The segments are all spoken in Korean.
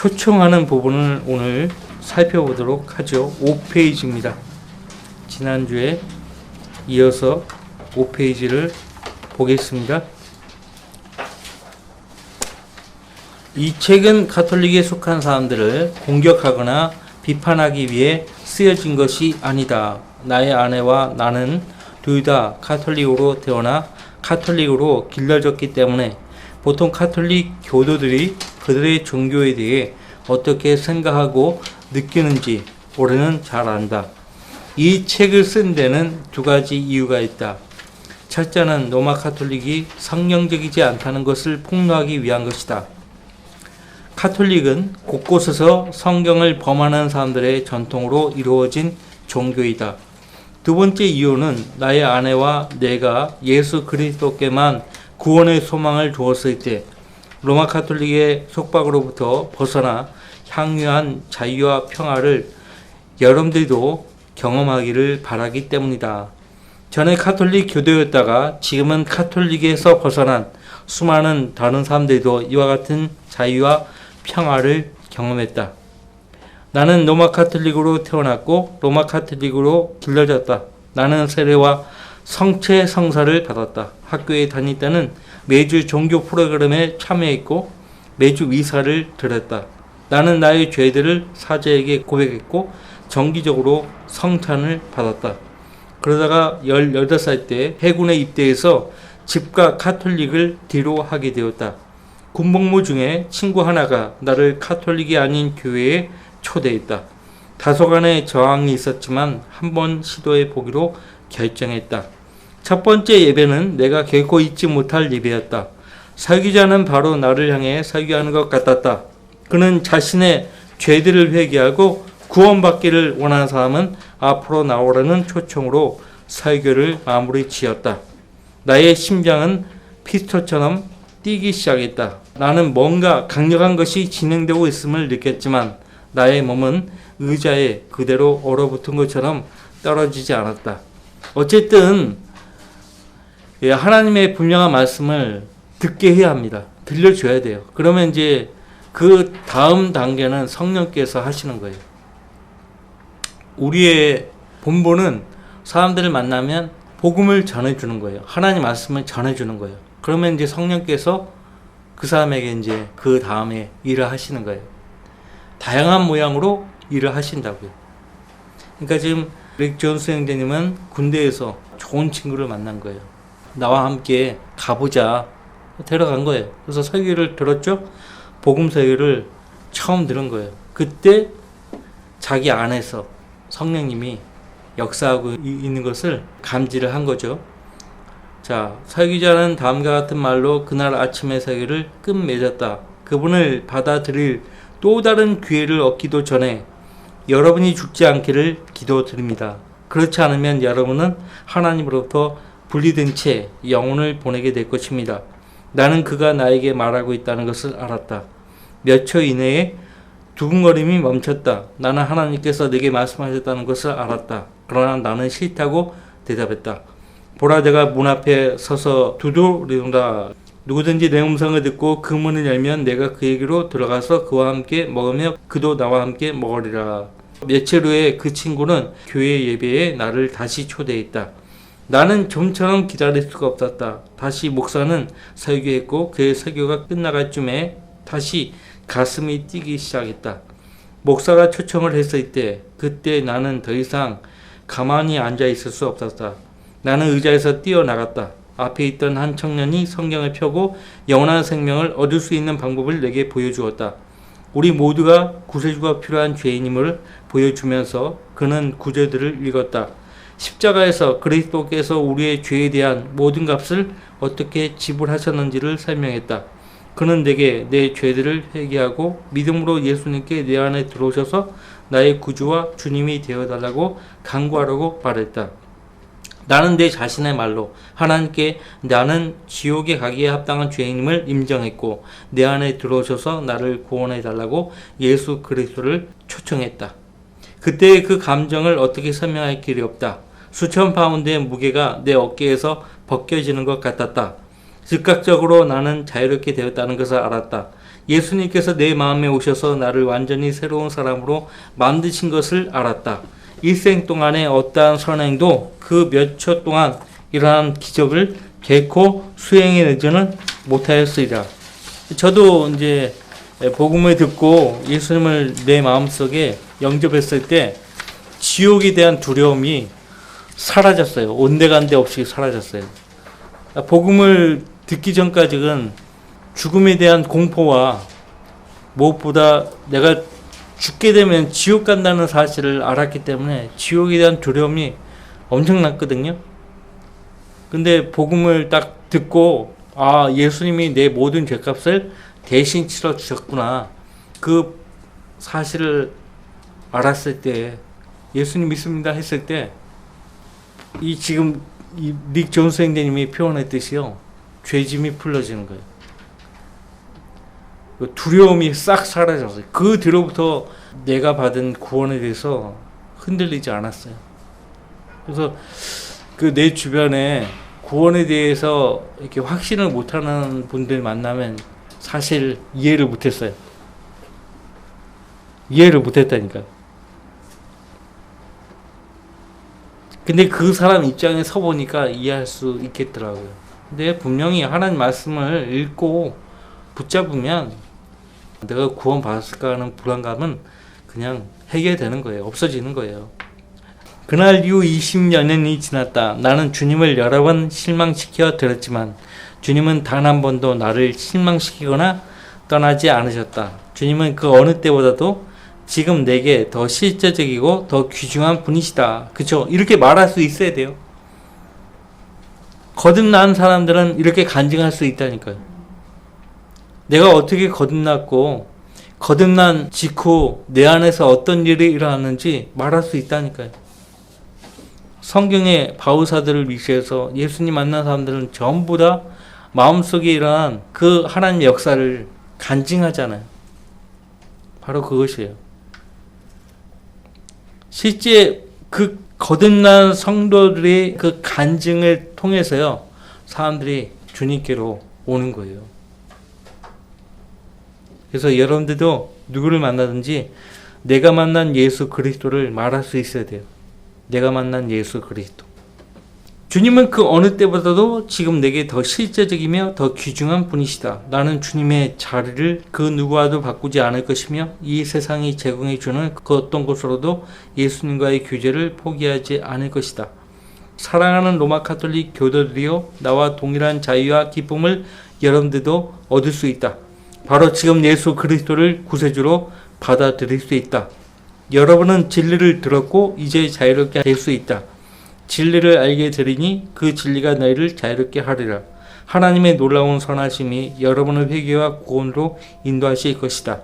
초청하는 부분을 오늘 살펴보도록 하죠. 5페이지입니다. 지난주에 이어서 5페이지를 보겠습니다. 이 책은 가톨릭에 속한 사람들을 공격하거나 비판하기 위해 쓰여진 것이 아니다. 나의 아내와 나는 둘 다 가톨릭으로 태어나 가톨릭으로 길러졌기 때문에 보통 가톨릭 교도들이 그들의 종교에 대해 어떻게 생각하고 느끼는지 우리는 잘 안다. 이 책을 쓴 데는 두 가지 이유가 있다. 첫째는 로마 가톨릭이 성경적이지 않다는 것을 폭로하기 위한 것이다. 가톨릭은 곳곳에서 성경을 범하는 사람들의 전통으로 이루어진 종교이다. 두 번째 이유는 나의 아내와 내가 예수 그리스도께만 구원의 소망을 두었을 때 로마 가톨릭의 속박으로부터 벗어나 향유한 자유와 평화를 여러분들도 경험하기를 바라기 때문이다. 전에 가톨릭 교도였다가 지금은 가톨릭에서 벗어난 수많은 다른 사람들도 이와 같은 자유와 평화를 경험했다. 나는 로마 가톨릭으로 태어났고 로마 가톨릭으로 길러졌다. 나는 세례와 성체 성사를 받았다. 학교에 다닐 때는 매주 종교 프로그램에 참여했고 매주 미사를 드렸다. 나는 나의 죄들을 사제에게 고백했고 정기적으로 성찬을 받았다. 그러다가 18살 때 해군에 입대해서 집과 가톨릭을 뒤로 하게 되었다. 군복무 중에 친구 하나가 나를 가톨릭이 아닌 교회에 초대했다. 다소간의 저항이 있었지만 한번 시도해 보기로 결정했다. 첫 번째 예배는 내가 결코 잊지 못할 예배였다. 설교자는 바로 나를 향해 설교하는 것 같았다. 그는 자신의 죄들을 회개하고 구원받기를 원하는 사람은 앞으로 나오라는 초청으로 설교를 마무리 지었다. 나의 심장은 피스톨처럼 뛰기 시작했다. 나는 뭔가 강력한 것이 진행되고 있음을 느꼈지만 나의 몸은 의자에 그대로 얼어붙은 것처럼 떨어지지 않았다. 어쨌든 하나님의 분명한 말씀을 듣게 해야 합니다. 들려줘야 돼요. 그러면 이제 그 다음 단계는 성령께서 하시는 거예요. 우리의 본분은 사람들을 만나면 복음을 전해주는 거예요. 하나님 말씀을 전해주는 거예요. 그러면 이제 성령께서 그 사람에게 이제 그 다음에 일을 하시는 거예요. 다양한 모양으로 일을 하신다고요. 그러니까 지금 릭 존스 형제님은 군대에서 좋은 친구를 만난 거예요. 나와 함께 가보자. 데려간 거예요. 그래서 설교를 들었죠. 복음 설교를 처음 들은 거예요. 그때 자기 안에서 성령님이 역사하고 있는 것을 감지를 한 거죠. 자, 설교자는 다음과 같은 말로 그날 아침에 설교를 끝맺었다. 그분을 받아들일 또 다른 기회를 얻기도 전에 여러분이 죽지 않기를 기도드립니다. 그렇지 않으면 여러분은 하나님으로부터 분리된 채 영혼을 보내게 될 것입니다. 나는 그가 나에게 말하고 있다는 것을 알았다. 몇 초 이내에 두근거림이 멈췄다. 나는 하나님께서 내게 말씀하셨다는 것을 알았다. 그러나 나는 싫다고 대답했다. 보라, 내가 문 앞에 서서 두드린다. 누구든지 내 음성을 듣고 그 문을 열면 내가 그에게로 들어가서 그와 함께 먹으며 그도 나와 함께 먹으리라. 며칠 후에 그 친구는 교회 예배에 나를 다시 초대했다. 나는 좀처럼 기다릴 수가 없었다. 다시 목사는 설교했고 그의 설교가 끝나갈 쯤에 다시 가슴이 뛰기 시작했다. 목사가 초청을 했을 때 그때 나는 더 이상 가만히 앉아 있을 수 없었다. 나는 의자에서 뛰어나갔다. 앞에 있던 한 청년이 성경을 펴고 영원한 생명을 얻을 수 있는 방법을 내게 보여주었다. 우리 모두가 구세주가 필요한 죄인임을 보여주면서 그는 구절들을 읽었다. 십자가에서 그리스도께서 우리의 죄에 대한 모든 값을 어떻게 지불하셨는지를 설명했다. 그는 내게 내 죄들을 회개하고 믿음으로 예수님께 내 안에 들어오셔서 나의 구주와 주님이 되어달라고 간구하라고 말했다. 나는 내 자신의 말로 하나님께 나는 지옥에 가기에 합당한 죄인임을 인정했고 내 안에 들어오셔서 나를 구원해달라고 예수 그리스도를 초청했다. 그때의 그 감정을 어떻게 설명할 길이 없다. 수천 파운드의 무게가 내 어깨에서 벗겨지는 것 같았다. 즉각적으로 나는 자유롭게 되었다는 것을 알았다. 예수님께서 내 마음에 오셔서 나를 완전히 새로운 사람으로 만드신 것을 알았다. 일생 동안의 어떠한 선행도 그 몇 초 동안 이러한 기적을 결코 수행해내지는 못하였으리라. 저도 이제 복음을 듣고 예수님을 내 마음속에 영접했을 때 지옥에 대한 두려움이 사라졌어요. 온데간데 없이 사라졌어요. 복음을 듣기 전까지는 죽음에 대한 공포와 무엇보다 내가 죽게 되면 지옥 간다는 사실을 알았기 때문에 지옥에 대한 두려움이 엄청났거든요. 근데 복음을 딱 듣고 예수님이 내 모든 죄값을 대신 치러 주셨구나. 그 사실을 알았을 때 예수님 믿습니다 했을 때 지금 닉 존스 형제님이 표현했듯이요. 죄짐이 풀려지는 거예요. 두려움이 싹 사라졌어요. 그 뒤로부터 내가 받은 구원에 대해서 흔들리지 않았어요. 그래서 내 주변에 구원에 대해서 이렇게 확신을 못하는 분들 만나면 사실 이해를 못했어요. 이해를 못했다니까요. 근데 그 사람 입장에 서보니까 이해할 수 있겠더라고요. 근데 분명히 하나님 말씀을 읽고 붙잡으면 내가 구원 받았을까 하는 불안감은 그냥 해결되는 거예요. 없어지는 거예요. 그날 이후 20년이 지났다. 나는 주님을 여러 번 실망시켜 드렸지만 주님은 단 한 번도 나를 실망시키거나 떠나지 않으셨다. 주님은 그 어느 때보다도 지금 내게 더 실제적이고 더 귀중한 분이시다. 그쵸? 이렇게 말할 수 있어야 돼요. 거듭난 사람들은 이렇게 간증할 수 있다니까요. 내가 어떻게 거듭났고 거듭난 직후 내 안에서 어떤 일이 일어났는지 말할 수 있다니까요. 성경의 바우사들을 위시해서 예수님 만난 사람들은 전부 다 마음속에 일어난 그 하나님의 역사를 간증하잖아요. 바로 그것이에요. 실제 그 거듭난 성도들의 그 간증을 통해서요, 사람들이 주님께로 오는 거예요. 그래서 여러분들도 누구를 만나든지 내가 만난 예수 그리스도를 말할 수 있어야 돼요. 내가 만난 예수 그리스도. 주님은 그 어느 때보다도 지금 내게 더 실제적이며 더 귀중한 분이시다. 나는 주님의 자리를 그 누구와도 바꾸지 않을 것이며 이 세상이 제공해 주는 그 어떤 것으로도 예수님과의 교제를 포기하지 않을 것이다. 사랑하는 로마 가톨릭 교도들이요, 나와 동일한 자유와 기쁨을 여러분들도 얻을 수 있다. 바로 지금 예수 그리스도를 구세주로 받아들일 수 있다. 여러분은 진리를 들었고 이제 자유롭게 될 수 있다. 진리를 알게 되리니 그 진리가 너희를 자유롭게 하리라. 하나님의 놀라운 선하심이 여러분의 회개와 구원으로 인도하실 것이다.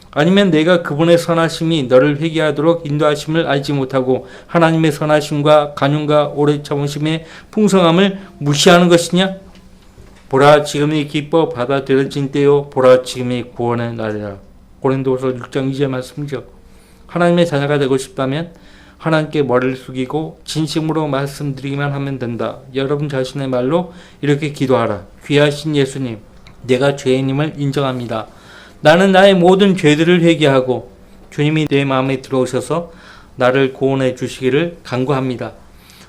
아니면 내가 그분의 선하심이 너를 회개하도록 인도하심을 알지 못하고 하나님의 선하심과 간용과 오래 참으심의 풍성함을 무시하는 것이냐? 보라, 지금이 기뻐 받아들여진 때요, 보라, 지금이 구원의 날이라. 고린도서 6장 2절 말씀이죠. 하나님의 자녀가 되고 싶다면 하나님께 머리를 숙이고 진심으로 말씀드리기만 하면 된다. 여러분 자신의 말로 이렇게 기도하라. 귀하신 예수님, 내가 죄인임을 인정합니다. 나는 나의 모든 죄들을 회개하고 주님이 내 마음에 들어오셔서 나를 구원해 주시기를 간구합니다.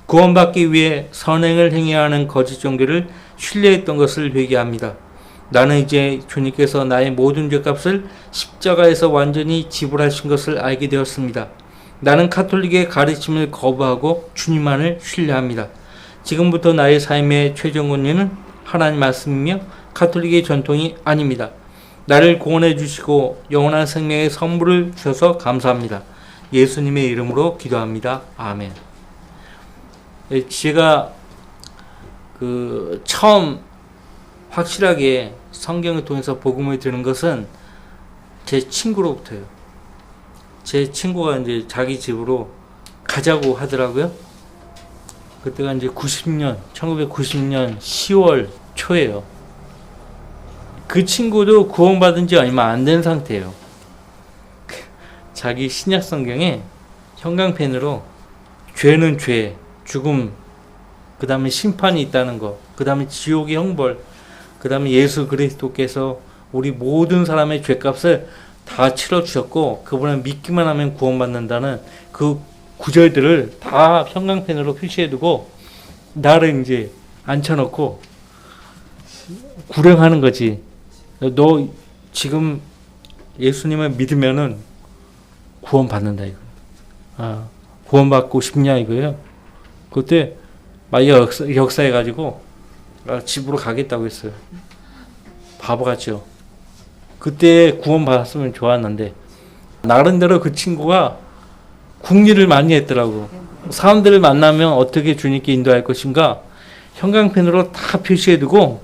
구원받기 위해 선행을 행해야 하는 거짓 종교를 신뢰했던 것을 회개합니다. 나는 이제 주님께서 나의 모든 죄값을 십자가에서 완전히 지불하신 것을 알게 되었습니다. 나는 가톨릭의 가르침을 거부하고 주님만을 신뢰합니다. 지금부터 나의 삶의 최종 권위는 하나님 말씀이며 가톨릭의 전통이 아닙니다. 나를 구원해 주시고 영원한 생명의 선물을 주셔서 감사합니다. 예수님의 이름으로 기도합니다. 아멘. 제가 처음 확실하게 성경을 통해서 복음을 들은 것은 제 친구로부터요. 제 친구가 이제 자기 집으로 가자고 하더라고요. 그때가 이제 1990년 10월 초예요. 그 친구도 구원받은 지 얼마 안 된 상태예요. 자기 신약 성경에 형광펜으로 죄는 죄, 죽음, 그 다음에 심판이 있다는 거, 그 다음에 지옥의 형벌, 그 다음에 예수 그리스도께서 우리 모든 사람의 죄값을 다 치러주셨고 그분을 믿기만 하면 구원받는다는 그 구절들을 다 형광펜으로 표시해두고 나를 이제 앉혀놓고 구령하는 거지. 너 지금 예수님을 믿으면은 구원받는다 이거. 구원받고 싶냐 이거예요. 그때 막 역사해가지고 집으로 가겠다고 했어요. 바보 같죠. 그때 구원받았으면 좋았는데 나름대로 그 친구가 궁리를 많이 했더라고. 사람들을 만나면 어떻게 주님께 인도할 것인가 형광펜으로 다 표시해두고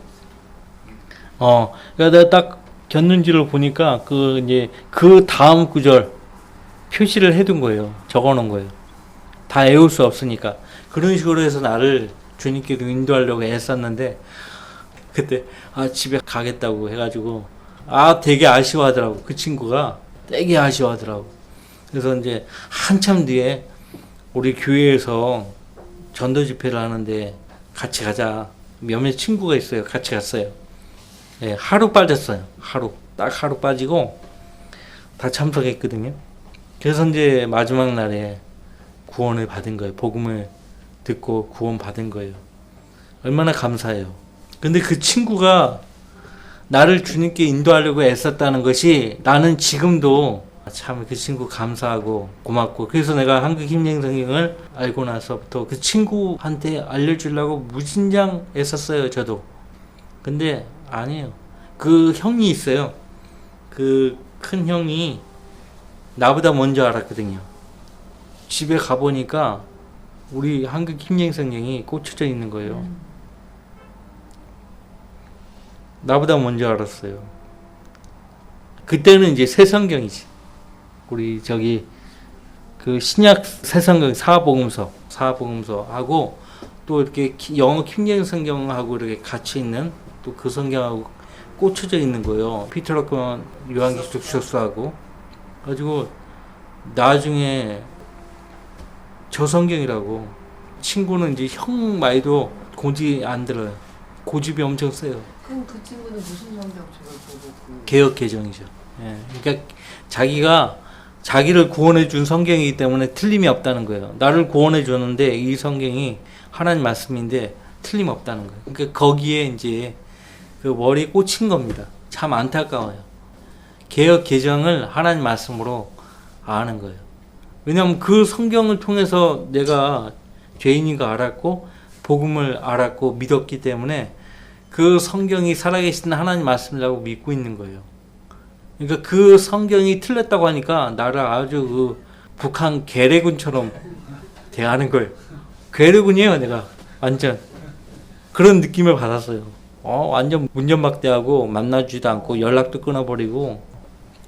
그러니까 내가 딱 겼는지를 보니까 그 다음 구절 표시를 해둔 거예요. 적어놓은 거예요. 다 외울 수 없으니까. 그런 식으로 해서 나를 주님께로 인도하려고 애썼는데 그때 집에 가겠다고 해가지고 되게 아쉬워하더라고. 그 친구가 되게 아쉬워하더라고. 그래서 이제 한참 뒤에 우리 교회에서 전도 집회를 하는데 같이 가자. 몇몇 친구가 있어요. 같이 갔어요. 네, 하루 빠졌어요. 딱 하루 빠지고 다 참석했거든요. 그래서 이제 마지막 날에 구원을 받은 거예요. 복음을 듣고 구원 받은 거예요. 얼마나 감사해요. 근데 그 친구가 나를 주님께 인도하려고 애썼다는 것이 나는 지금도 참 그 친구 감사하고 고맙고 그래서 내가 한국 힘쟁 성경을 알고 나서부터 그 친구한테 알려주려고 무진장 애썼어요. 저도. 근데 아니에요. 그 형이 있어요. 그 큰 형이 나보다 먼저 알았거든요. 집에 가보니까 우리 한국 힘쟁 성경이 꽂혀져 있는 거예요. 나보다 먼저 알았어요. 그때는 이제 새 성경이지. 우리 그 신약 새 성경 사복음서하고 또 이렇게 영어 킹제임 성경하고 이렇게 같이 있는 또 그 성경하고 꽂혀져 있는 거예요. 피터 럭먼 요한계시록 주석서하고 가지고 나중에 저 성경이라고 친구는 이제 형 말도 고집 안 들어요. 고집이 엄청 세요. 그럼 그 친구는 무슨 성경 보고 개역 개정이죠. 예. 그러니까 자기를 구원해 준 성경이기 때문에 틀림이 없다는 거예요. 나를 구원해 줬는데 이 성경이 하나님 말씀인데 틀림 없다는 거예요. 그러니까 거기에 이제 그 머리에 꽂힌 겁니다. 참 안타까워요. 개역 개정을 하나님 말씀으로 아는 거예요. 왜냐하면 그 성경을 통해서 내가 죄인인 거 알았고 복음을 알았고 믿었기 때문에 그 성경이 살아계신 하나님 말씀이라고 믿고 있는 거예요. 그러니까 그 성경이 틀렸다고 하니까 나를 아주 그 북한 괴뢰군처럼 대하는 거예요. 괴뢰군이에요, 내가. 완전. 그런 느낌을 받았어요. 완전 문전박대하고 만나주지도 않고 연락도 끊어버리고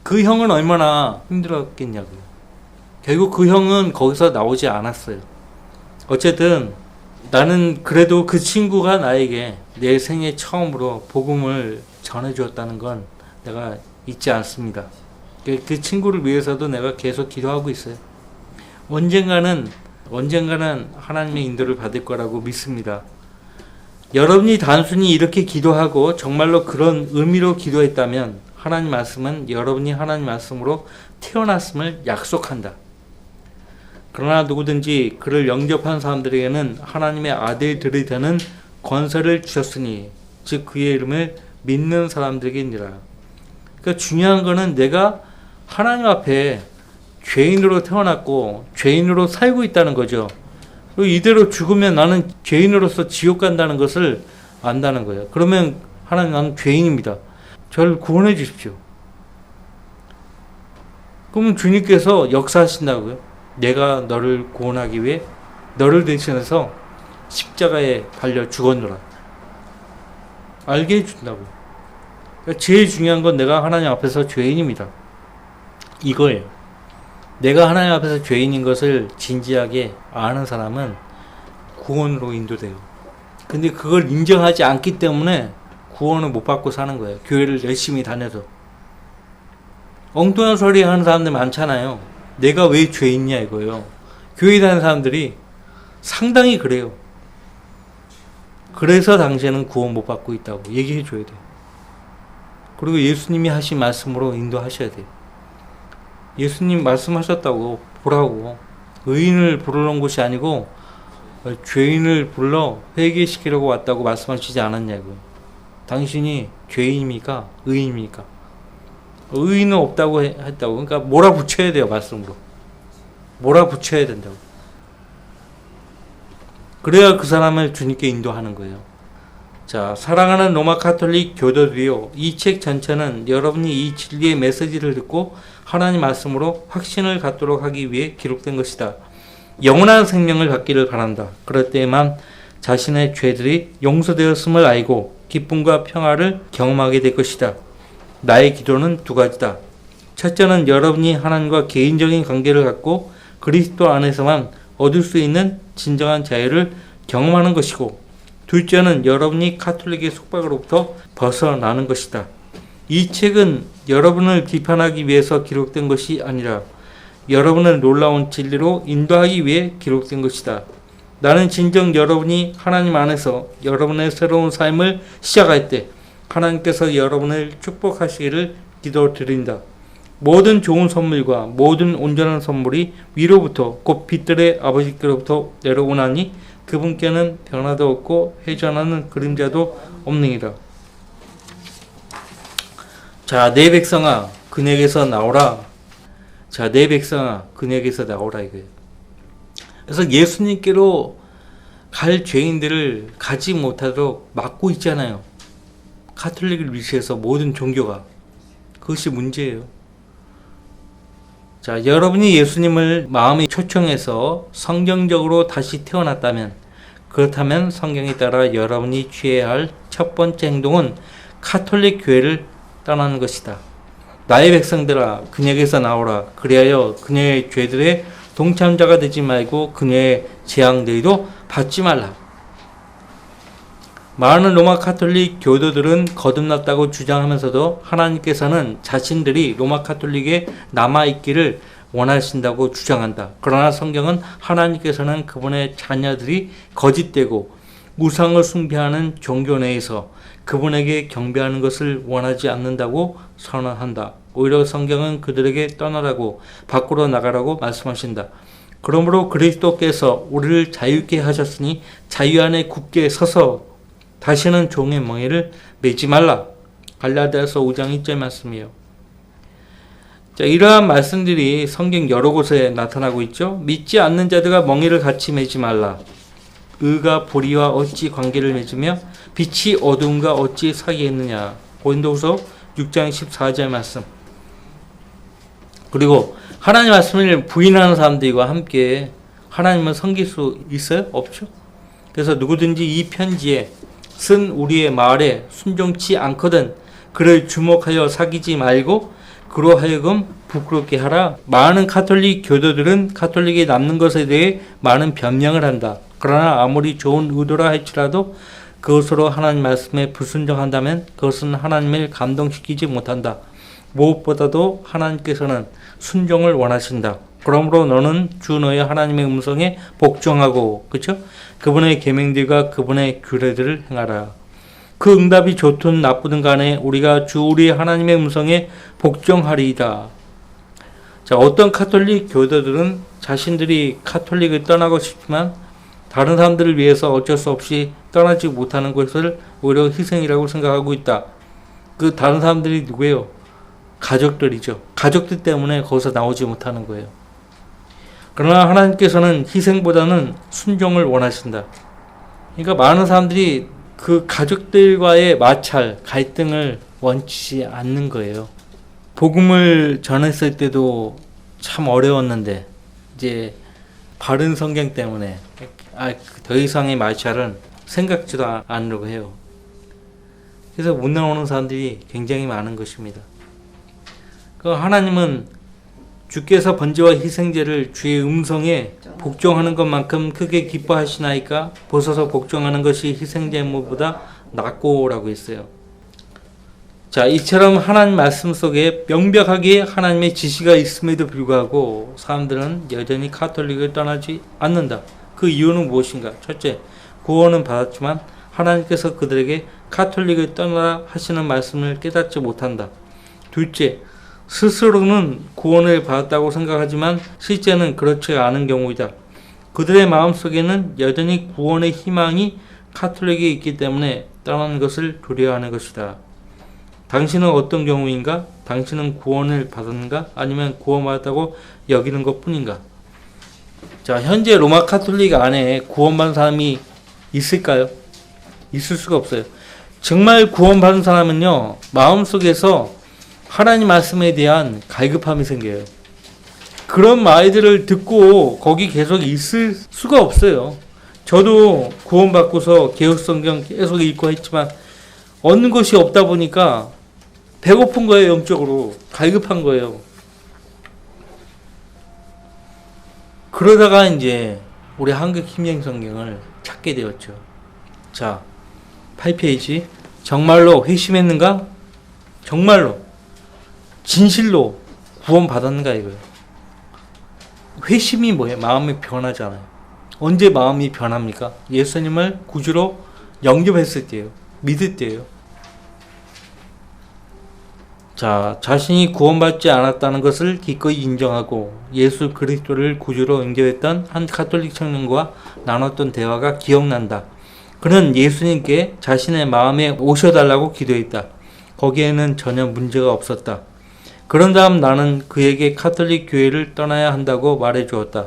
그 형은 얼마나 힘들었겠냐고요. 결국 그 형은 거기서 나오지 않았어요. 어쨌든 나는 그래도 그 친구가 나에게 내 생애 처음으로 복음을 전해주었다는 건 내가 잊지 않습니다. 그 친구를 위해서도 내가 계속 기도하고 있어요. 언젠가는 하나님의 인도를 받을 거라고 믿습니다. 여러분이 단순히 이렇게 기도하고 정말로 그런 의미로 기도했다면 하나님 말씀은 여러분이 하나님 말씀으로 태어났음을 약속한다. 그러나 누구든지 그를 영접한 사람들에게는 하나님의 아들들이 되는 권세를 주셨으니 즉 그의 이름을 믿는 사람들에게니라. 그러니까 중요한 거는 내가 하나님 앞에 죄인으로 태어났고 죄인으로 살고 있다는 거죠. 그리고 이대로 죽으면 나는 죄인으로서 지옥 간다는 것을 안다는 거예요. 그러면 하나님, 나는 죄인입니다. 저를 구원해 주십시오. 그러면 주님께서 역사하신다고요. 내가 너를 구원하기 위해 너를 대신해서 십자가에 달려 죽었노라. 알게 해준다고요. 그러니까 제일 중요한 건 내가 하나님 앞에서 죄인입니다. 이거예요. 내가 하나님 앞에서 죄인인 것을 진지하게 아는 사람은 구원으로 인도돼요. 근데 그걸 인정하지 않기 때문에 구원을 못 받고 사는 거예요. 교회를 열심히 다녀서. 엉뚱한 소리 하는 사람들 많잖아요. 내가 왜 죄인이냐 이거예요. 교회 다니는 사람들이 상당히 그래요. 그래서 당신은 구원 못 받고 있다고 얘기해 줘야 돼요. 그리고 예수님이 하신 말씀으로 인도하셔야 돼요. 예수님 말씀하셨다고 보라고. 의인을 부르는 곳이 아니고 죄인을 불러 회개시키려고 왔다고 말씀하시지 않았냐고요. 당신이 죄인입니까? 의인입니까? 의인은 없다고 했다고. 그러니까 몰아붙여야 돼요. 말씀으로. 몰아붙여야 된다고. 그래야 그 사람을 주님께 인도하는 거예요. 자, 사랑하는 로마 카톨릭 교도들이요. 이 책 전체는 여러분이 이 진리의 메시지를 듣고 하나님 말씀으로 확신을 갖도록 하기 위해 기록된 것이다. 영원한 생명을 받기를 바란다. 그럴 때에만 자신의 죄들이 용서되었음을 알고 기쁨과 평화를 경험하게 될 것이다. 나의 기도는 두 가지다. 첫째는 여러분이 하나님과 개인적인 관계를 갖고 그리스도 안에서만 얻을 수 있는 진정한 자유를 경험하는 것이고, 둘째는 여러분이 카톨릭의 속박으로부터 벗어나는 것이다. 이 책은 여러분을 비판하기 위해서 기록된 것이 아니라 여러분을 놀라운 진리로 인도하기 위해 기록된 것이다. 나는 진정 여러분이 하나님 안에서 여러분의 새로운 삶을 시작할 때 하나님께서 여러분을 축복하시기를 기도드린다. 모든 좋은 선물과 모든 온전한 선물이 위로부터 곧 빛들의 아버지께로부터 내려오나니 그분께는 변화도 없고 회전하는 그림자도 없느니라. 자, 내 백성아 그네게서 나오라. 자, 내 백성아 그네게서 나오라 이거예요. 그래서 예수님께로 갈 죄인들을 가지 못하도록 막고 있잖아요. 카톨릭을 위시해서 모든 종교가. 그것이 문제예요. 자, 여러분이 예수님을 마음에 초청해서 성경적으로 다시 태어났다면, 그렇다면 성경에 따라 여러분이 취해야 할 첫 번째 행동은 카톨릭 교회를 떠나는 것이다. 나의 백성들아 그녀에게서 나오라. 그리하여 그녀의 죄들의 동참자가 되지 말고 그녀의 재앙들도 받지 말라. 많은 로마 카톨릭 교도들은 거듭났다고 주장하면서도 하나님께서는 자신들이 로마 카톨릭에 남아있기를 원하신다고 주장한다. 그러나 성경은 하나님께서는 그분의 자녀들이 거짓되고 우상을 숭배하는 종교 내에서 그분에게 경배하는 것을 원하지 않는다고 선언한다. 오히려 성경은 그들에게 떠나라고 밖으로 나가라고 말씀하신다. 그러므로 그리스도께서 우리를 자유케 하셨으니 자유 안에 굳게 서서 다시는 종의 멍에를 매지 말라. 갈라디아서 5장 1절 말씀이에요. 자, 이러한 말씀들이 성경 여러 곳에 나타나고 있죠. 믿지 않는 자들과 멍에를 같이 매지 말라. 의가 불의와 어찌 관계를 맺으며 빛이 어두움과 어찌 사귀겠느냐. 고린도후서 6장 14절 말씀. 그리고 하나님 말씀을 부인하는 사람들과 함께 하나님을 섬길 수 있어요? 없죠? 그래서 누구든지 이 편지에 쓴 우리의 말에 순종치 않거든 그를 주목하여 사귀지 말고 그로 하여금 부끄럽게 하라. 많은 카톨릭 교도들은 카톨릭에 남는 것에 대해 많은 변명을 한다. 그러나 아무리 좋은 의도라 할지라도 그것으로 하나님 말씀에 불순종한다면 그것은 하나님을 감동시키지 못한다. 무엇보다도 하나님께서는 순종을 원하신다. 그러므로 너는 주 너의 하나님의 음성에 복종하고, 그렇죠? 그분의 계명들과 그분의 규례들을 행하라. 그 응답이 좋든 나쁘든 간에 우리가 주 우리 하나님의 음성에 복종하리이다. 자, 어떤 카톨릭 교도들은 자신들이 카톨릭을 떠나고 싶지만 다른 사람들을 위해서 어쩔 수 없이 떠나지 못하는 것을 오히려 희생이라고 생각하고 있다. 그 다른 사람들이 누구예요? 가족들이죠. 가족들 때문에 거기서 나오지 못하는 거예요. 그러나 하나님께서는 희생보다는 순종을 원하신다. 그러니까 많은 사람들이 그 가족들과의 마찰, 갈등을 원치 않는 거예요. 복음을 전했을 때도 참 어려웠는데 이제 바른 성경 때문에 더 이상의 마찰은 생각지도 않으려고 해요. 그래서 못 나오는 사람들이 굉장히 많은 것입니다. 그 하나님은 주께서 번제와 희생제를 주의 음성에 복종하는 것만큼 크게 기뻐하시나이까 벗어서 복종하는 것이 희생제물보다 낫고라고 했어요. 자, 이처럼 하나님 말씀 속에 명백하게 하나님의 지시가 있음에도 불구하고 사람들은 여전히 카톨릭을 떠나지 않는다. 그 이유는 무엇인가? 첫째, 구원은 받았지만 하나님께서 그들에게 카톨릭을 떠나라 하시는 말씀을 깨닫지 못한다. 둘째, 스스로는 구원을 받았다고 생각하지만 실제는 그렇지 않은 경우이다. 그들의 마음속에는 여전히 구원의 희망이 카톨릭에 있기 때문에 떠나는 것을 두려워하는 것이다. 당신은 어떤 경우인가? 당신은 구원을 받았는가? 아니면 구원받았다고 여기는 것 뿐인가? 자, 현재 로마 카톨릭 안에 구원받은 사람이 있을까요? 있을 수가 없어요. 정말 구원받은 사람은요, 마음속에서 하나님 말씀에 대한 갈급함이 생겨요. 그런 말들을 듣고 거기 계속 있을 수가 없어요. 저도 구원받고서 개혁성경 계속 읽고 했지만 얻는 것이 없다 보니까 배고픈 거예요. 영적으로 갈급한 거예요. 그러다가 이제 우리 한국 힘쟁성경을 찾게 되었죠. 자, 8페이지. 정말로 회심했는가? 정말로 진실로 구원받았는가 이거예요. 회심이 뭐예요? 마음이 변하잖아요. 언제 마음이 변합니까? 예수님을 구주로 영접했을 때예요. 믿을 때예요. 자, 자신이 구원받지 않았다는 것을 기꺼이 인정하고 예수 그리스도를 구주로 영접했던 한 가톨릭 청년과 나눴던 대화가 기억난다. 그는 예수님께 자신의 마음에 오셔달라고 기도했다. 거기에는 전혀 문제가 없었다. 그런 다음 나는 그에게 가톨릭 교회를 떠나야 한다고 말해 주었다.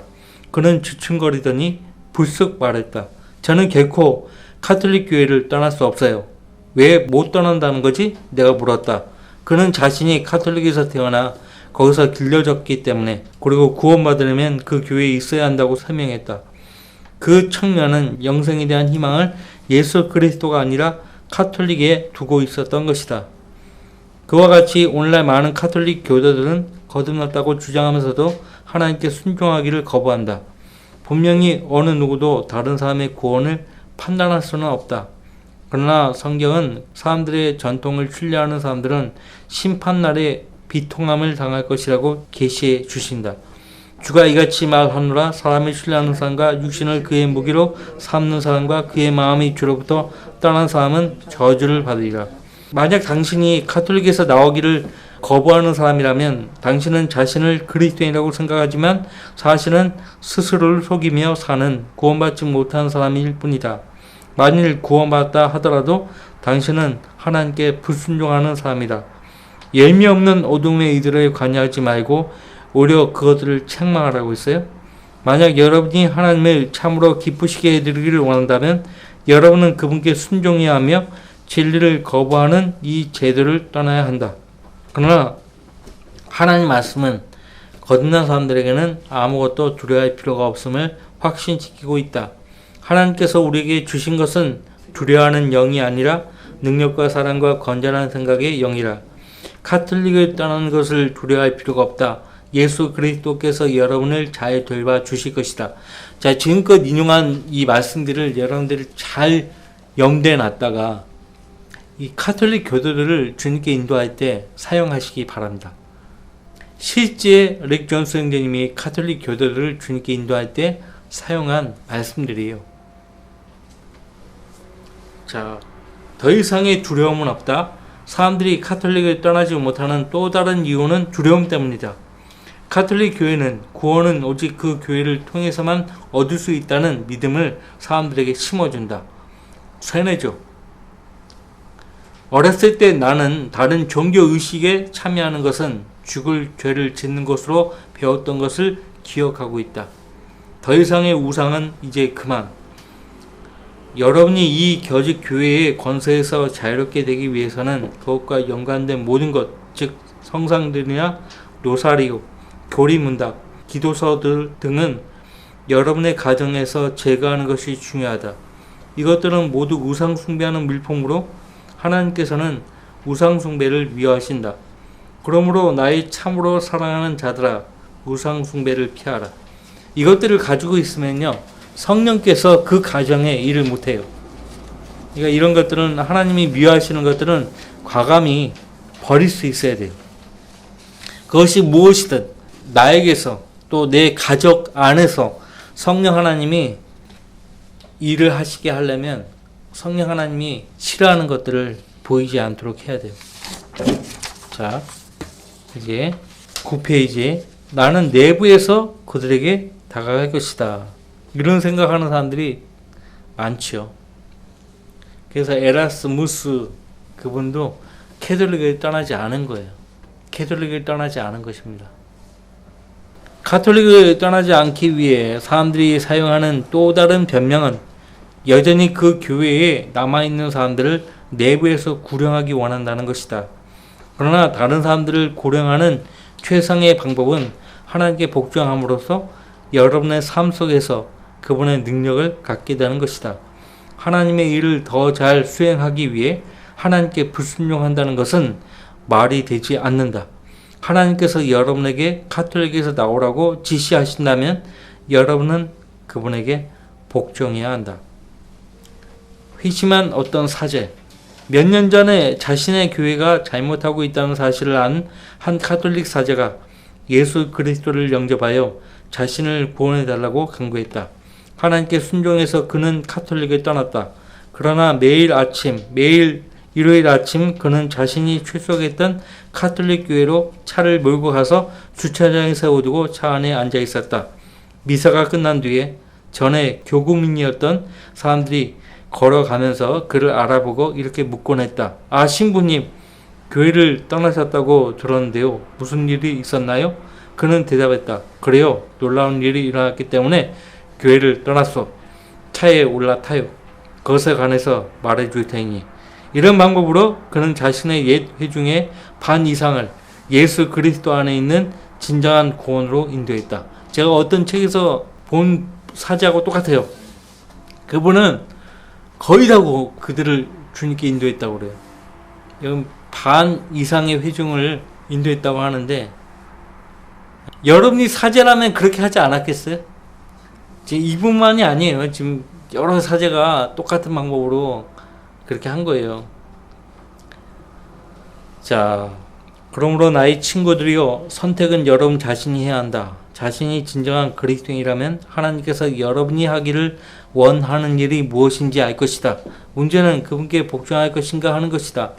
그는 주춤거리더니 불쑥 말했다. 저는 결코 가톨릭 교회를 떠날 수 없어요. 왜 못 떠난다는 거지? 내가 물었다. 그는 자신이 가톨릭에서 태어나 거기서 길러졌기 때문에, 그리고 구원받으려면 그 교회에 있어야 한다고 설명했다. 그 청년은 영생에 대한 희망을 예수 그리스도가 아니라 가톨릭에 두고 있었던 것이다. 그와 같이 오늘날 많은 가톨릭 교도들은 거듭났다고 주장하면서도 하나님께 순종하기를 거부한다. 분명히 어느 누구도 다른 사람의 구원을 판단할 수는 없다. 그러나 성경은 사람들의 전통을 신뢰하는 사람들은 심판날에 비통함을 당할 것이라고 계시해 주신다. 주가 이같이 말하노라. 사람을 신뢰하는 사람과 육신을 그의 무기로 삼는 사람과 그의 마음이 주로부터 떠난 사람은 저주를 받으리라. 만약 당신이 가톨릭에서 나오기를 거부하는 사람이라면 당신은 자신을 그리스도인이라고 생각하지만 사실은 스스로를 속이며 사는 구원받지 못한 사람일 뿐이다. 만일 구원받았다 하더라도 당신은 하나님께 불순종하는 사람이다. 열미 없는 어둠의 이들에 관여하지 말고 오히려 그것들을 책망하라고 했어요. 만약 여러분이 하나님을 참으로 기쁘시게 해드리기를 원한다면 여러분은 그분께 순종해야 하며 진리를 거부하는 이 제도를 떠나야 한다. 그러나 하나님 말씀은 거듭난 사람들에게는 아무것도 두려워할 필요가 없음을 확신시키고 있다. 하나님께서 우리에게 주신 것은 두려워하는 영이 아니라 능력과 사랑과 건전한 생각의 영이라. 가톨릭을 떠나는 것을 두려워할 필요가 없다. 예수 그리스도께서 여러분을 잘 돌봐 주실 것이다. 자, 지금껏 인용한 이 말씀들을 여러분들이 잘 염두에 놨다가 이 가톨릭 교도들을 주님께 인도할 때 사용하시기 바랍니다. 실제 릭 존스 형제님이 가톨릭 교도들을 주님께 인도할 때 사용한 말씀들이에요. 자, 더 이상의 두려움은 없다. 사람들이 가톨릭을 떠나지 못하는 또 다른 이유는 두려움 때문이다. 가톨릭 교회는 구원은 오직 그 교회를 통해서만 얻을 수 있다는 믿음을 사람들에게 심어준다. 세뇌죠. 어렸을 때 나는 다른 종교 의식에 참여하는 것은 죽을 죄를 짓는 것으로 배웠던 것을 기억하고 있다. 더 이상의 우상은 이제 그만. 여러분이 이 겨직 교회의 권세에서 자유롭게 되기 위해서는 그것과 연관된 모든 것, 즉 성상들이나 로사리오, 교리문답, 기도서들 등은 여러분의 가정에서 제거하는 것이 중요하다. 이것들은 모두 우상 숭배하는 물품으로 하나님께서는 우상 숭배를 미워하신다. 그러므로 나의 참으로 사랑하는 자들아, 우상 숭배를 피하라. 이것들을 가지고 있으면요, 성령께서 그 가정에 일을 못해요. 그러니까 이런 것들은, 하나님이 미워하시는 것들은 과감히 버릴 수 있어야 돼요. 그것이 무엇이든 나에게서 또 내 가족 안에서 성령 하나님이 일을 하시게 하려면 성령 하나님이 싫어하는 것들을 보이지 않도록 해야 돼요. 자, 이제 9페이지에 나는 내부에서 그들에게 다가갈 것이다. 이런 생각하는 사람들이 많죠. 그래서 에라스무스 그분도 캐톨릭을 떠나지 않은 거예요. 캐톨릭을 떠나지 않은 것입니다. 가톨릭을 떠나지 않기 위해 사람들이 사용하는 또 다른 변명은 여전히 그 교회에 남아있는 사람들을 내부에서 구령하기 원한다는 것이다. 그러나 다른 사람들을 구령하는 최상의 방법은 하나님께 복종함으로써 여러분의 삶 속에서 그분의 능력을 갖게 되는 것이다. 하나님의 일을 더 잘 수행하기 위해 하나님께 불순종한다는 것은 말이 되지 않는다. 하나님께서 여러분에게 가톨릭에서 나오라고 지시하신다면 여러분은 그분에게 복종해야 한다. 회심한 어떤 사제, 몇 년 전에 자신의 교회가 잘못하고 있다는 사실을 안 한 가톨릭 사제가 예수 그리스도를 영접하여 자신을 구원해달라고 간구했다. 하나님께 순종해서 그는 가톨릭을 떠났다. 그러나 매일 일요일 아침 그는 자신이 출석했던 가톨릭 교회로 차를 몰고 가서 주차장에 세워두고 차 안에 앉아 있었다. 미사가 끝난 뒤에 전에 교구민이었던 사람들이 걸어가면서 그를 알아보고 이렇게 묻곤 했다. 아, 신부님, 교회를 떠나셨다고 들었는데요. 무슨 일이 있었나요? 그는 대답했다. 그래요. 놀라운 일이 일어났기 때문에 교회를 떠났소. 차에 올라타요. 그것에 관해서 말해줄 테니. 이런 방법으로 그는 자신의 옛 회중의 반 이상을 예수 그리스도 안에 있는 진정한 구원으로 인도했다. 제가 어떤 책에서 본 사제하고 똑같아요. 그분은 거의 다 그들을 주님께 인도했다고 그래요. 여러분, 반 이상의 회중을 인도했다고 하는데 여러분이 사제라면 그렇게 하지 않았겠어요? 지금 이분만이 아니에요. 지금 여러 사제가 똑같은 방법으로 그렇게 한 거예요. 자, 그러므로 나의 친구들이요, 선택은 여러분 자신이 해야 한다. 자신이 진정한 그리스도인이라면 하나님께서 여러분이 하기를 원하는 일이 무엇인지 알 것이다. 문제는 그분께 복종할 것인가 하는 것이다.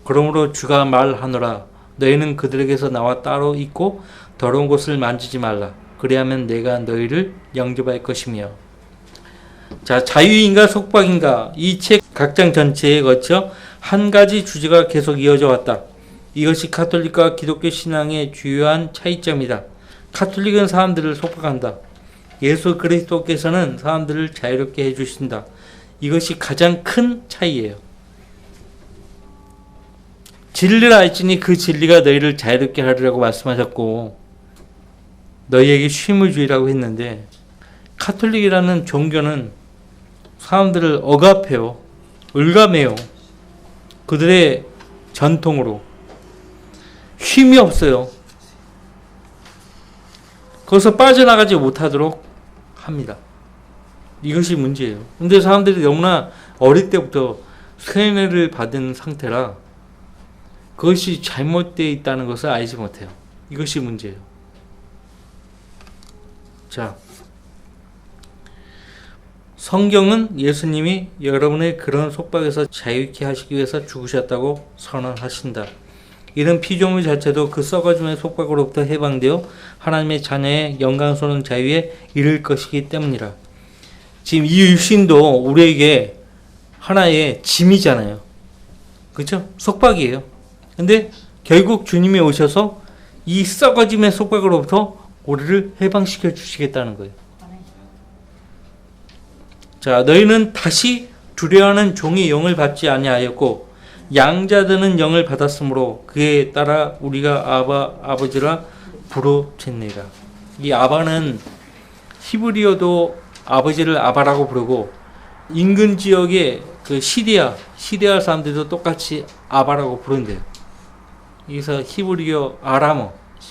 그러므로 주가 말하노라. 너희는 그들에게서 나와 따로 있고 더러운 곳을 만지지 말라. 그리하면 내가 너희를 영접할 것이며. 자, 자유인가 속박인가, 이 책 각장 전체에 거쳐 한 가지 주제가 계속 이어져 왔다. 이것이 가톨릭과 기독교 신앙의 주요한 차이점이다. 가톨릭은 사람들을 속박한다. 예수 그리스도께서는 사람들을 자유롭게 해주신다. 이것이 가장 큰 차이예요. 진리를 알지니 그 진리가 너희를 자유롭게 하리라고 말씀하셨고 너희에게 쉼을 주리라고 했는데, 가톨릭이라는 종교는 사람들을 억압해요. 을감해요. 그들의 전통으로. 쉼이 없어요. 거기서 빠져나가지 못하도록 합니다. 이것이 문제예요. 근데 사람들이 너무나 어릴 때부터 세뇌를 받은 상태라 그것이 잘못되어 있다는 것을 알지 못해요. 이것이 문제예요. 자, 성경은 예수님이 여러분의 그런 속박에서 자유케 하시기 위해서 죽으셨다고 선언하신다. 이런 피조물 자체도 그 썩어짐의 속박으로부터 해방되어 하나님의 자녀의 영광스러운 자유에 이를 것이기 때문이라. 지금 이 육신도 우리에게 하나의 짐이잖아요. 그렇죠? 속박이에요. 근데 결국 주님이 오셔서 이 썩어짐의 속박으로부터 우리를 해방시켜 주시겠다는 거예요. 자, 너희는 다시 두려워하는 종의 영을 받지 아니하였고 양자되는 영을 받았으므로 그에 따라 우리가 아버지라 부르짖느니라. 이 아바는 히브리어도 아버지를 아바라고 부르고 인근 지역의 그 시리아 사람들도 똑같이 아바라고 부른대요. 그래서 히브리어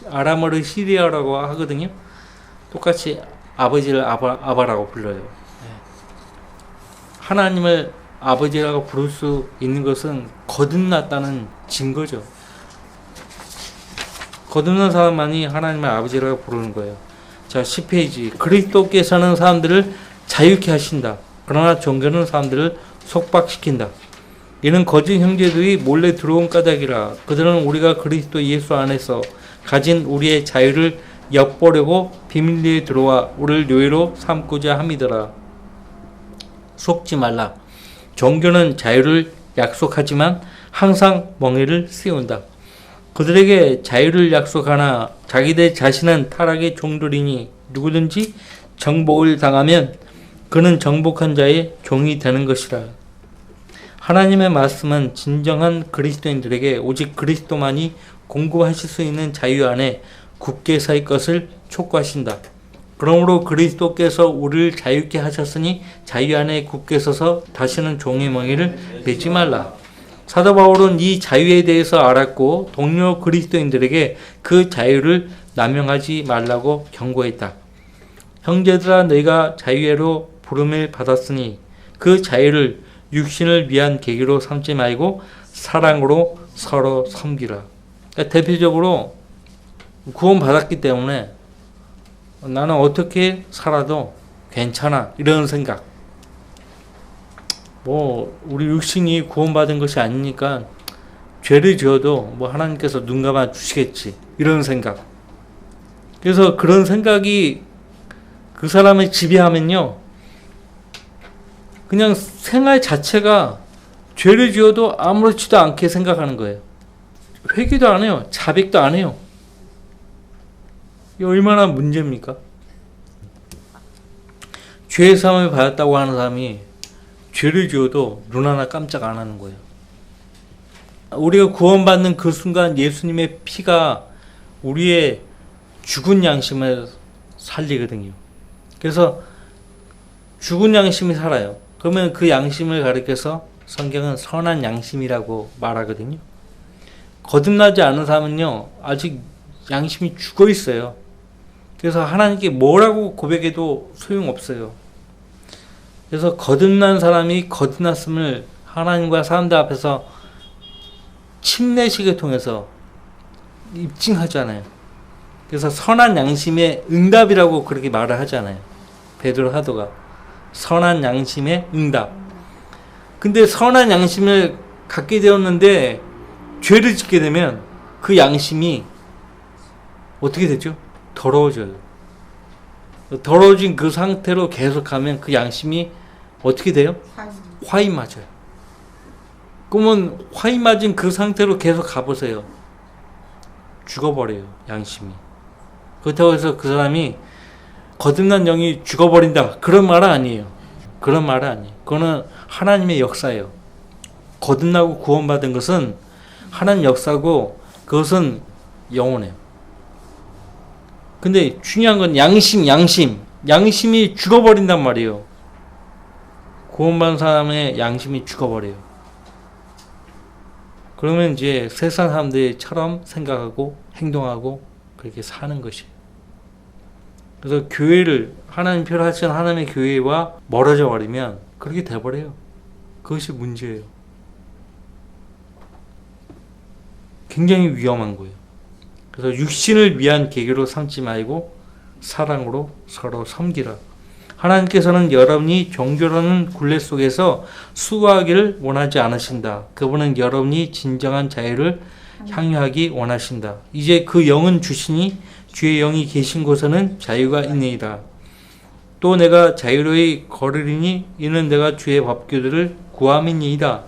아람어를 시리아라고 하거든요. 똑같이 아버지를 아바라고 불러요. 하나님을 아버지라고 부를 수 있는 것은 거듭났다는 증거죠. 거듭난 사람만이 하나님의 아버지라고 부르는 거예요. 자, 10페이지. 그리스도께서는 사람들을 자유케 하신다. 그러나 종교는 사람들을 속박시킨다. 이는 거짓 형제들이 몰래 들어온 까닭이라. 그들은 우리가 그리스도 예수 안에서 가진 우리의 자유를 엿보려고 비밀리에 들어와 우리를 노예로 삼고자 함이더라. 속지 말라. 종교는 자유를 약속하지만 항상 멍에를 씌운다. 그들에게 자유를 약속하나 자기들 자신은 타락의 종들이니 누구든지 정복을 당하면 그는 정복한 자의 종이 되는 것이라. 하나님의 말씀은 진정한 그리스도인들에게 오직 그리스도만이 공급하실 수 있는 자유 안에 굳게 설 것을 촉구하신다. 그러므로 그리스도께서 우리를 자유케 하셨으니 자유 안에 굳게 서서 다시는 종의 멍에를 매지 말라. 사도 바울은 이 자유에 대해서 알았고 동료 그리스도인들에게 그 자유를 남용하지 말라고 경고했다. 형제들아, 너희가 자유로 부름을 받았으니 그 자유를 육신을 위한 계기로 삼지 말고 사랑으로 서로 섬기라. 그러니까 대표적으로 구원받았기 때문에 나는 어떻게 살아도 괜찮아 이런 생각. 뭐 우리 육신이 구원받은 것이 아니니까 죄를 지어도 뭐 하나님께서 눈 감아 주시겠지 이런 생각. 그래서 그런 생각이 그 사람을 지배하면요, 그냥 생활 자체가 죄를 지어도 아무렇지도 않게 생각하는 거예요. 회개도 안 해요. 자백도 안 해요. 이게 얼마나 문제입니까? 죄의 사함을 받았다고 하는 사람이 죄를 지어도 눈 하나 깜짝 안 하는 거예요. 우리가 구원받는 그 순간 예수님의 피가 우리의 죽은 양심을 살리거든요. 그래서 죽은 양심이 살아요. 그러면 그 양심을 가리켜서 성경은 선한 양심이라고 말하거든요. 거듭나지 않은 사람은요, 아직 양심이 죽어 있어요. 그래서 하나님께 뭐라고 고백해도 소용없어요. 그래서 거듭난 사람이 거듭났음을 하나님과 사람들 앞에서 침례식을 통해서 입증하잖아요. 그래서 선한 양심의 응답이라고 그렇게 말을 하잖아요. 베드로 사도가 선한 양심의 응답. 근데 선한 양심을 갖게 되었는데 죄를 짓게 되면 그 양심이 어떻게 되죠? 더러워져요. 더러워진 그 상태로 계속하면 그 양심이 어떻게 돼요? 화인 맞아요. 그러면 화인 맞은 그 상태로 계속 가보세요. 죽어버려요, 양심이. 그렇다고 해서 그 사람이 거듭난 영이 죽어버린다, 그런 말은 아니에요. 그런 말은 아니에요. 그거는 하나님의 역사예요. 거듭나고 구원받은 것은 하나님 역사고 그것은 영원해요. 근데 중요한 건 양심이 죽어버린단 말이에요. 구원받은 사람의 양심이 죽어버려요. 그러면 이제 세상 사람들처럼 생각하고 행동하고 그렇게 사는 것이에요. 그래서 교회를, 하나님 표를 하신 하나님의 교회와 멀어져 버리면 그렇게 돼버려요. 그것이 문제예요. 굉장히 위험한 거예요. 그래서 육신을 위한 계기로 삼지 말고 사랑으로 서로 섬기라. 하나님께서는 여러분이 종교라는 굴레 속에서 수고하기를 원하지 않으신다. 그분은 여러분이 진정한 자유를 향유하기 원하신다. 이제 그 영은 주시니 주의 영이 계신 곳에는 자유가 있느니라. 또 내가 자유로이 걸으리니 이는 내가 주의 법규들을 구함이니이다.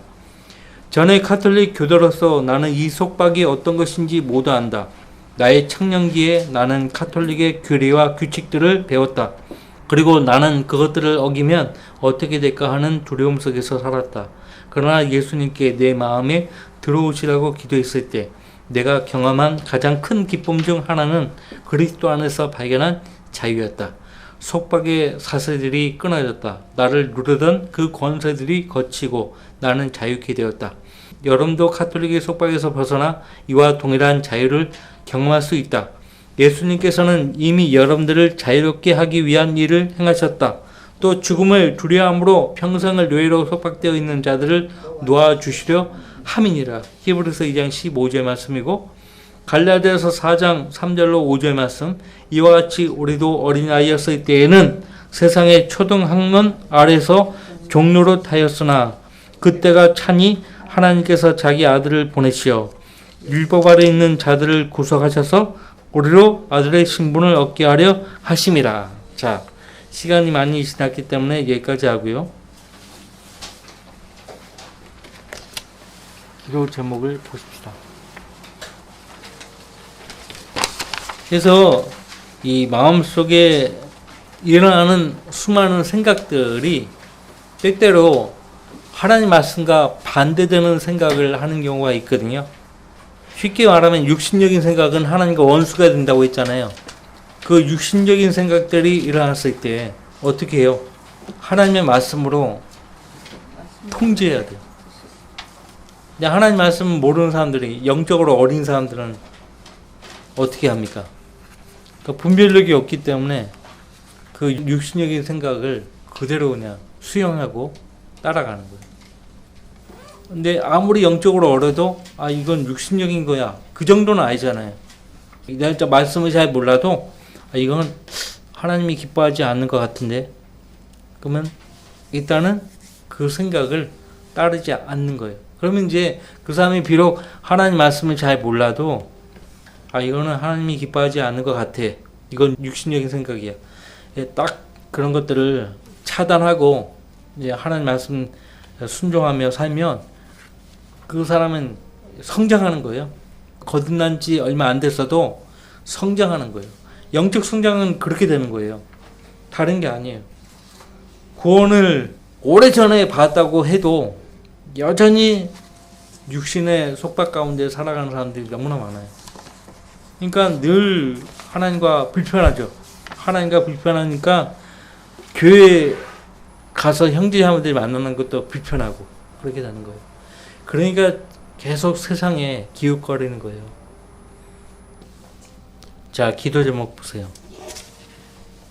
전에 카톨릭 교도로서 나는 이 속박이 어떤 것인지 모두 안다. 나의 청년기에 나는 카톨릭의 규례와 규칙들을 배웠다. 그리고 나는 그것들을 어기면 어떻게 될까 하는 두려움 속에서 살았다. 그러나 예수님께 내 마음에 들어오시라고 기도했을 때 내가 경험한 가장 큰 기쁨 중 하나는 그리스도 안에서 발견한 자유였다. 속박의 사슬들이 끊어졌다. 나를 누르던 그 권세들이 거치고 나는 자유케 되었다. 여러분도 카톨릭의 속박에서 벗어나 이와 동일한 자유를 경험할 수 있다. 예수님께서는 이미 여러분들을 자유롭게 하기 위한 일을 행하셨다. 또 죽음을 두려움으로 평생을 노예로 속박되어 있는 자들을 놓아주시려 함이니라. 히브리서 2장 15절 말씀이고 갈라디아서 4장 3절로 5절 말씀. 이와 같이 우리도 어린아이였을 때에는 세상의 초등학문 아래서 종노릇하였으나 그때가 차니 하나님께서 자기 아들을 보내시어 율법 아래 있는 자들을 구속하셔서 우리로 아들의 신분을 얻게 하려 하심이라. 자, 시간이 많이 지났기 때문에 여기까지 하고요. 기도 제목을 보십시다. 그래서 이 마음속에 일어나는 수많은 생각들이 때때로 하나님 말씀과 반대되는 생각을 하는 경우가 있거든요. 쉽게 말하면 육신적인 생각은 하나님과 원수가 된다고 했잖아요. 그 육신적인 생각들이 일어났을 때 어떻게 해요? 하나님의 말씀으로 통제해야 돼요. 하나님 말씀 모르는 사람들이, 영적으로 어린 사람들은 어떻게 합니까? 그러니까 분별력이 없기 때문에 그 육신적인 생각을 그대로 그냥 수용하고 따라가는 거예요. 근데 아무리 영적으로 어려도 이건 육신적인 거야, 그 정도는 아니잖아요. 내가 말씀을 잘 몰라도 이건 하나님이 기뻐하지 않는 것 같은데, 그러면 일단은 그 생각을 따르지 않는 거예요. 그러면 이제 그 사람이 비록 하나님 말씀을 잘 몰라도 이거는 하나님이 기뻐하지 않는 것 같아, 이건 육신적인 생각이야, 딱 그런 것들을 차단하고 이제 하나님 말씀 순종하며 살면 그 사람은 성장하는 거예요. 거듭난 지 얼마 안 됐어도 성장하는 거예요. 영적 성장은 그렇게 되는 거예요. 다른 게 아니에요. 구원을 오래전에 받았다고 해도 여전히 육신의 속박 가운데 살아가는 사람들이 너무나 많아요. 그러니까 늘 하나님과 불편하죠. 하나님과 불편하니까 교회 가서 형제자매들 만나는 것도 불편하고 그렇게 되는 거예요. 그러니까 계속 세상에 기웃거리는 거예요. 자, 기도 제목 보세요.